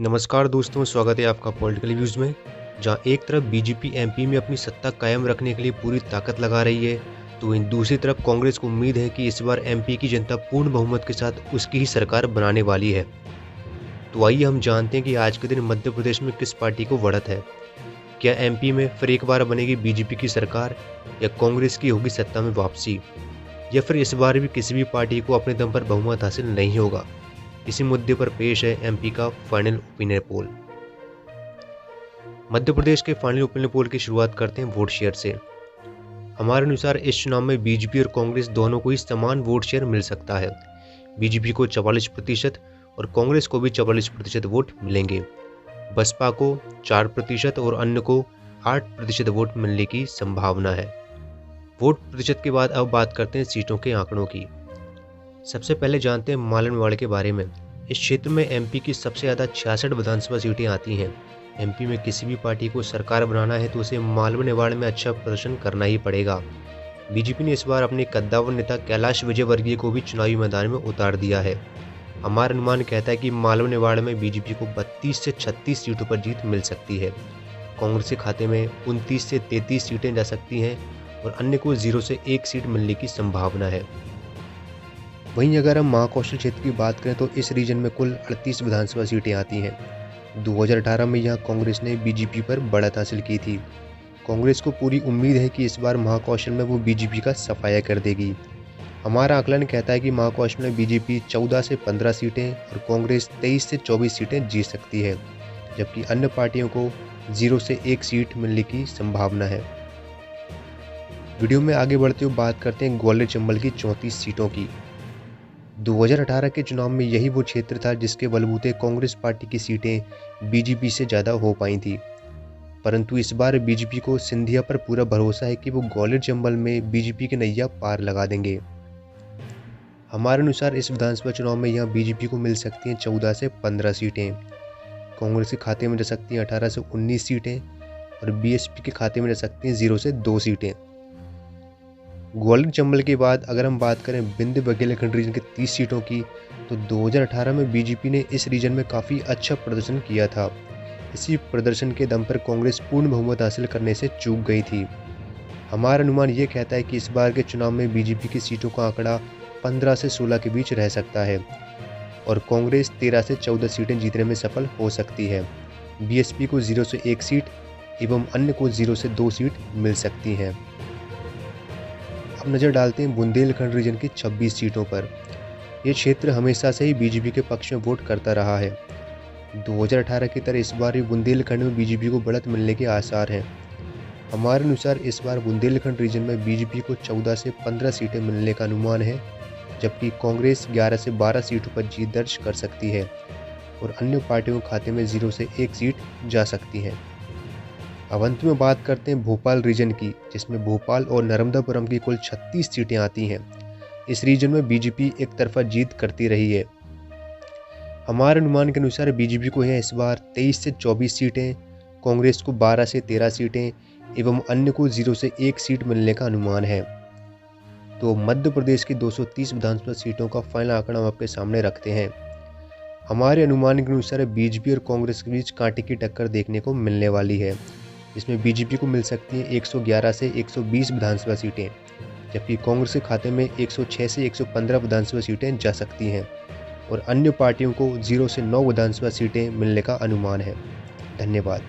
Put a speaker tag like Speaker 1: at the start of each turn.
Speaker 1: नमस्कार दोस्तों, स्वागत है आपका पॉलिटिकल व्यूज़ में। जहां एक तरफ बीजेपी एमपी में अपनी सत्ता कायम रखने के लिए पूरी ताकत लगा रही है, तो वहीं दूसरी तरफ कांग्रेस को उम्मीद है कि इस बार एमपी की जनता पूर्ण बहुमत के साथ उसकी ही सरकार बनाने वाली है। तो आइए हम जानते हैं कि आज के दिन मध्य प्रदेश में किस पार्टी को बढ़त है। क्या एमपी में फिर एक बार बनेगी बीजेपी की सरकार, या कांग्रेस की होगी सत्ता में वापसी, या फिर इस बार भी किसी भी पार्टी को अपने दम पर बहुमत हासिल नहीं होगा। इसी मुद्दे पर पेश है एमपी का final opinion poll. Madhya Pradesh के फाइनल ओपिनियन पोल की शुरुआत करते हैं वोट शेयर से। हमारे अनुसार इस चुनाव में बीजेपी और कांग्रेस दोनों को ही समान वोट शेयर मिल सकता है। बीजेपी को 44% और कांग्रेस को भी 44% वोट मिलेंगे। बसपा को 4% और अन्य को 8% वोट मिलने की संभावना है। वोट प्रतिशत के बाद अब बात करते हैं सीटों के आंकड़ों की। सबसे पहले जानते हैं मालवा मेवाड़ के बारे में। इस क्षेत्र में एमपी की सबसे ज़्यादा 66 विधानसभा सीटें आती हैं। एमपी में किसी भी पार्टी को सरकार बनाना है तो उसे मालवा मेवाड़ में अच्छा प्रदर्शन करना ही पड़ेगा। बीजेपी ने इस बार अपने कद्दावर नेता कैलाश विजयवर्गीय को भी चुनावी मैदान में उतार दिया है। हमारा अनुमान कहता है कि मालवा मेवाड़ में बीजेपी को 32 से 36 सीटों पर जीत मिल सकती है। कांग्रेस के खाते में 29 से 33 सीटें जा सकती हैं और अन्य को 0 से 1 सीट मिलने की संभावना है। वहीं अगर हम महाकौशल क्षेत्र की बात करें तो इस रीजन में कुल 38 विधानसभा सीटें आती हैं। 2018 में यहां कांग्रेस ने बीजेपी पर बढ़त हासिल की थी। कांग्रेस को पूरी उम्मीद है कि इस बार महाकौशल में वो बीजेपी का सफाया कर देगी। हमारा आकलन कहता है कि महाकौशल में बीजेपी 14 से 15 सीटें और कांग्रेस 23 से 24 सीटें जीत सकती है, जबकि अन्य पार्टियों को 0 से 1 सीट मिलने की संभावना है। वीडियो में आगे बढ़ते हुए बात करते हैं ग्वालियर चंबल की 34 सीटों की। 2018 के चुनाव में यही वो क्षेत्र था जिसके बलबूते कांग्रेस पार्टी की सीटें बीजेपी से ज़्यादा हो पाई थी, परंतु इस बार बीजेपी को सिंधिया पर पूरा भरोसा है कि वो ग्वालियर चंबल में बीजेपी की नैया पार लगा देंगे। हमारे अनुसार इस विधानसभा चुनाव में यहाँ बीजेपी को मिल सकती हैं 14 से 15 सीटें, कांग्रेस के खाते में जा सकती हैं 18 से 19 सीटें और बीएसपी के खाते में जा सकती हैं 0 से 2 सीटें। ग्वालियर चंबल के बाद अगर हम बात करें विंध्य बुंदेलखंड रीजन की 30 सीटों की, तो 2018 में बीजेपी ने इस रीजन में काफ़ी अच्छा प्रदर्शन किया था। इसी प्रदर्शन के दम पर कांग्रेस पूर्ण बहुमत हासिल करने से चूक गई थी। हमारा अनुमान ये कहता है कि इस बार के चुनाव में बीजेपी की सीटों का आंकड़ा 15 से 16 के बीच रह सकता है और कांग्रेस 13 से 14 सीटें जीतने में सफल हो सकती है। बीएसपी को 0 से 1 सीट एवं अन्य को 0 से 2 सीट मिल सकती हैं। अब नज़र डालते हैं बुंदेलखंड रीजन की 26 सीटों पर। ये क्षेत्र हमेशा से ही बीजेपी के पक्ष में वोट करता रहा है। 2018 की तरह इस बार भी बुंदेलखंड में बीजेपी को बढ़त मिलने के आसार हैं। हमारे अनुसार इस बार बुंदेलखंड रीजन में बीजेपी को 14 से 15 सीटें मिलने का अनुमान है, जबकि कांग्रेस 11 से 12 सीटों पर जीत दर्ज कर सकती है और अन्य पार्टियों के खाते में 0 से 1 सीट जा सकती हैं। अब अंत में बात करते हैं भोपाल रीजन की, जिसमें भोपाल और नर्मदापुरम की कुल 36 सीटें आती हैं। इस रीजन में बीजेपी एक तरफा जीत करती रही है। हमारे अनुमान के अनुसार बीजेपी को है इस बार 23 से 24 सीटें, कांग्रेस को 12 से 13 सीटें एवं अन्य को 0 से 1 सीट मिलने का अनुमान है। तो मध्य प्रदेश की 230 विधानसभा सीटों का फाइनल आंकड़ा हम आपके सामने रखते हैं। हमारे अनुमान के अनुसार बीजेपी और कांग्रेस के बीच कांटे की टक्कर देखने को मिलने वाली है, जिसमें बीजेपी को मिल सकती हैं 111 से 120 विधानसभा सीटें, जबकि कांग्रेस के खाते में 106 से 115 विधानसभा सीटें जा सकती हैं और अन्य पार्टियों को 0 से 9 विधानसभा सीटें मिलने का अनुमान है। धन्यवाद।